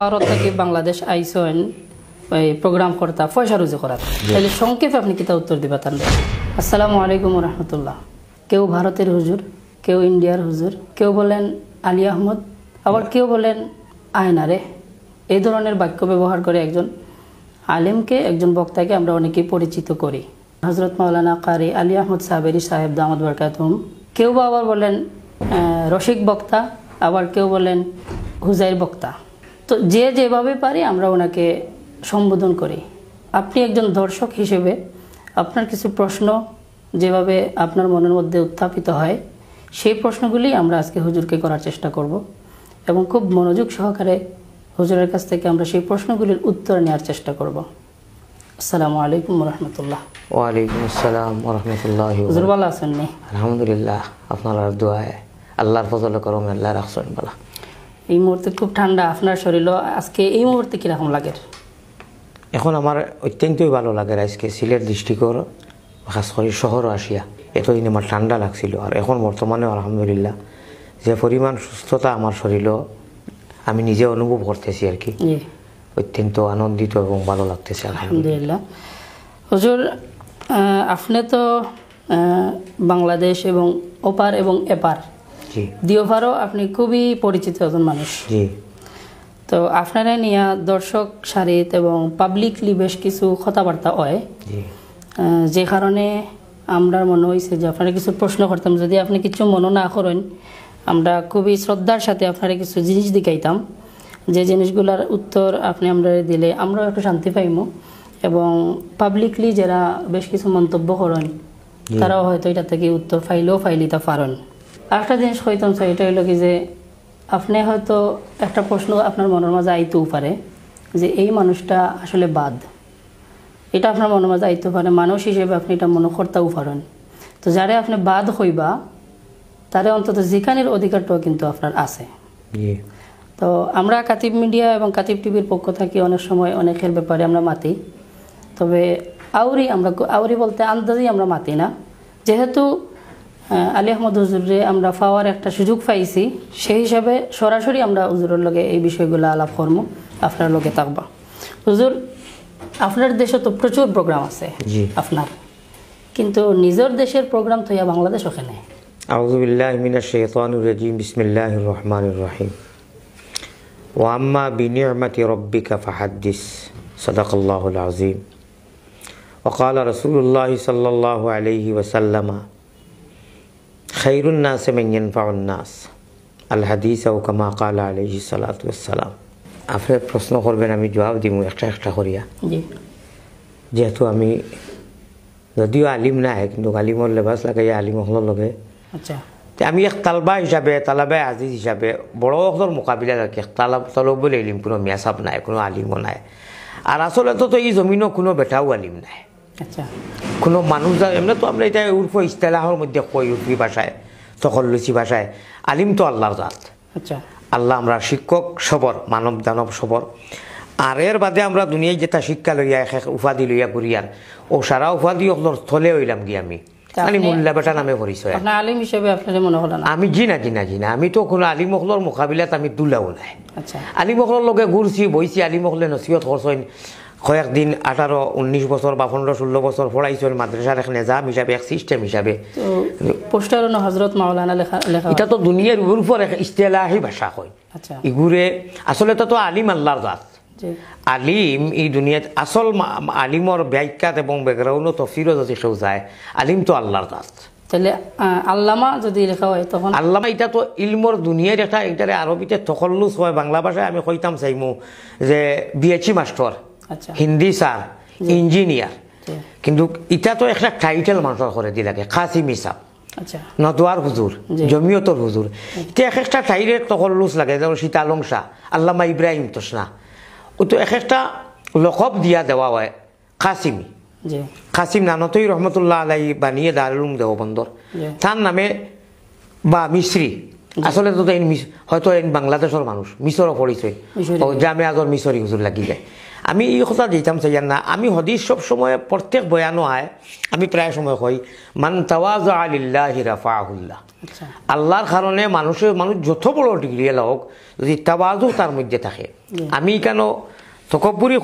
ভারত থেকে বাংলাদেশ আইসন প্রোগ্রাম করতা পয়সা রুজু করার তাহলে সংক্ষেপে আপনি কিতা উত্তর দিবা তার? আসসালামু আলাইকুম রহমতুল্লাহ। কেউ ভারতের হুজুর, কেউ ইন্ডিয়ার হুজুর, কেউ বলেন আলী আহমদ, আবার কেউ বলেন আয়নারে। এই ধরনের বাক্য ব্যবহার করে একজন আলেমকে, একজন বক্তাকে আমরা অনেকেই পরিচিত করি। হজরত মাওলানা কারি আলী আহমদ সাহেবেরি সাহেব দামাত বরকাতুহুম। কেউ বা আবার বলেন রসিক বক্তা, আবার কেউ বলেন হুজাইর বক্তা। তো যে যেভাবে পারি আমরা ওনাকে সম্বোধন করি। আপনি একজন দর্শক হিসেবে আপনার কিছু প্রশ্ন যেভাবে আপনার মনের মধ্যে উত্থাপিত হয়, সেই প্রশ্নগুলি আমরা আজকে হুজুরকে করার চেষ্টা করব এবং খুব মনোযোগ সহকারে হুজুরের কাছ থেকে আমরা সেই প্রশ্নগুলির উত্তর নেওয়ার চেষ্টা করব। আসসালামু আলাইকুম রহমতুল্লাহ। ওয়ালাইকুম আসসালাম রহমতুল্লাহ। হুজুর ভালো আছেন নি? আলহামদুলিল্লাহ, আপনার দোয়ায় আল্লাহর ফজলে করম আল্লাহ রাখছেন বলা। এই মুহূর্তে খুব ঠান্ডা, আপনার শরীর আজকে এই মুহূর্তে কিরকম লাগে? এখন আমার অত্যন্তই ভালো লাগে। আজকে সিলেট ডিস্ট্রিক্টর খাস করে শহর আসিয়া এতদিন আমার ঠান্ডা লাগছিল, আর এখন বর্তমানে আলহামদুলিল্লাহ যে পরিমাণ সুস্থতা আমার শরীরও আমি নিজে অনুভব করতেছি আর কি। অত্যন্ত আনন্দিত এবং ভালো লাগতেছে আলহামদুলিল্লাহ। হুজুর, আপনি তো বাংলাদেশ এবং ওপার এবং এপার দ্বিপারও আপনি খুবই পরিচিত একজন মানুষ। জি। তো আপনারা নিয়ে দর্শক সারিত এবং পাবলিকলি বেশ কিছু কথাবার্তা হয়, যে কারণে আমরা মনে হয়েছে যে আপনারা কিছু প্রশ্ন করতাম। যদি আপনি কিছু মনে না করেন, আমরা খুবই শ্রদ্ধার সাথে আপনারা কিছু জিনিস দেখাইতাম, যে জিনিসগুলোর উত্তর আপনি আমরা দিলে আমরাও একটু শান্তি পাইমো, এবং পাবলিকলি যারা বেশ কিছু মন্তব্য করেন তারাও হয়তো এটা থেকে উত্তর ফাইলিতে পারেন। আরেকটা জিনিস কইতাম স্যার, এটা হইল কি যে আপনি হয়তো একটা প্রশ্ন আপনার মনের মাঝে আইতেও পারে যে এই মানুষটা আসলে বাদ, এটা আপনার মনের মাঝে আইতে পারে, মানুষ হিসেবে আপনি এটা মনে করতেও পারেন। তো যারা আপনি বাদ হইবা তারা অন্তত যেখানের অধিকারটাও কিন্তু আপনার আছে। তো আমরা কাতিব মিডিয়া এবং কাতিব টিভির পক্ষ থেকে অনেক সময় অনেকের ব্যাপারে আমরা মাতি, তবে আউরি বলতে আন্দাজি আমরা মাতি না। যেহেতু আলী আহমদ হুজুরে আমরা পাওয়ার একটা সুযোগ পাইছি, সেই হিসাবে সরাসরি আমরা হুজুরের লগে এই বিষয়গুলো আলাপ করবো, আপনার লগে থাকবা। হুজুর, আপনার দেশে তো প্রচুর প্রোগ্রাম আছে আপনার, কিন্তু নিজের দেশের প্রোগ্রাম তো বাংলাদেশ ওখানে। আউযু বিল্লাহি মিনাশ শাইতানির রাজিম। বিসমিল্লাহির রহমানির রহিম। ওয়া আম্মা বিনি'মাতি রাব্বিকা ফাহাদ্দিস। সাদাকাল্লাহুল আযীম। ওয়া ক্বালা রাসূলুল্লাহ সাল্লাল্লাহু আলাইহি ওয়াসাল্লাম খায়রুন নাস মান ইয়ানফাউন নাস আল হাদিস আও কামা ক্বালা আলাইহি সাল্লাতু ওয়াসসালাম। আপনি প্রশ্ন করবেন, আমি জবাব দিব একটা একটা করিয়া। যেহেতু আমি যদিও আলিম নাই, কিন্তু আলিমর লেবাস লাগাইয়া আলিম হল লগে আমি এক তালাবাই আজিজ হিসাবে বড় হকর মোকাবিলা রাখি। তলবুল ইলম কোনো মেসাব নাই, কোনো আলিমও নাই। আর আসলে তো এই জমিনও কোনো বেটাও আলিম নাই, কোনো মানুষ এমনি তো আমরা এটা উর্ফ ইস্তেলাহর মধ্যে কই, উর্ফি ভাষায়, তখল্লুচি ভাষায় আলিম তো আল্লাহর জাত। আল্লাহ আমরা শিক্ষক সবর, মানব দানব সবর। আর এর বাদে আমরা দুনিয়ায় যেটা শিক্ষা লইয়া এক উপাধি লইয়া ঘুরিয়ার, ও সারা উপাধি স্থলে হইলাম গিয়ে আমি মোল্লা বেটা নামে পরিচয়। আলিম হিসেবে আমি জি না আমি তো কোনো আলিম মহলর মোকাবিলাত আমি দুলাও নাই। আলিম মহলর লগে ঘুরছি, বইছি, আলিম মহলে নসিহত করছেন কয়েকদিন, 18, 19 বছর বা 15, 16 বছর পড়াইছেন মাদ্রাসার এক নিজাম হিসাবে, এক সিস্টেম হিসাবে। হযরত মাওলানা লেখা এটা তো দুনিয়ার উপর এক ইস্তেলাহি ভাষা কয়। ইগুরে আসলে তো আলিম আল্লাহর জাত। আলিম এই দুনিয়াত আসল আলিমর ব্যাখ্যাত এবং ব্যাকগ্রাউন্ড তফসিরও যদি কেউ যায়, আলিম তো আল্লাহর জাত। তাহলে আল্লামা যদি লেখা হয় তখন আল্লামা এটা তো ইলমর দুনিয়ার একটা, এটারে আরবিতে তখল্লুস হয়। বাংলা ভাষায় আমি কইতাম চাইমু যে বিএচি মাস্টার, হিন্দি স্যার, ইঞ্জিনিয়ার, কিন্তু এটা তো একটা টাইটেল মানুষের করে দি লাগে। কাসিম হিসাব, নদওয়ার হুজুর, জমিয়তর হুজুর, এটা এক একটা টাইটেল তখল্লুস লাগে। যেমন সীতালং শাহ, আল্লামা ইব্রাহিম তোসনা, ও তো এক একটা লকব দিয়া দেওয়া হয়। কাসিমি, কাসিম নানতই রহমতুল্লাহ আলাই বানিয়ে দারুল দেওবন্দর, তার নামে বা মিশ্রি। আসলে তো হয়তো বাংলাদেশের মানুষ, মিশরও পরিচয়, জামে আজর মিশরি হুজুর লাগি যায়। আমি এই কথা দিতাম চাই না, আমি হদিস সব সময় প্রত্যেক বয়ানো হয়, আমি প্রায় সময় কই মান তাওয়াযা লিল্লাহি রাফাহুল্লাহ। আচ্ছা, আল্লাহর কারণে মানুষ যত বড় ডিগ্রি হোক, যদি তাওয়াজু তার মধ্যে থাকে, আমি কেন তকব্বুরি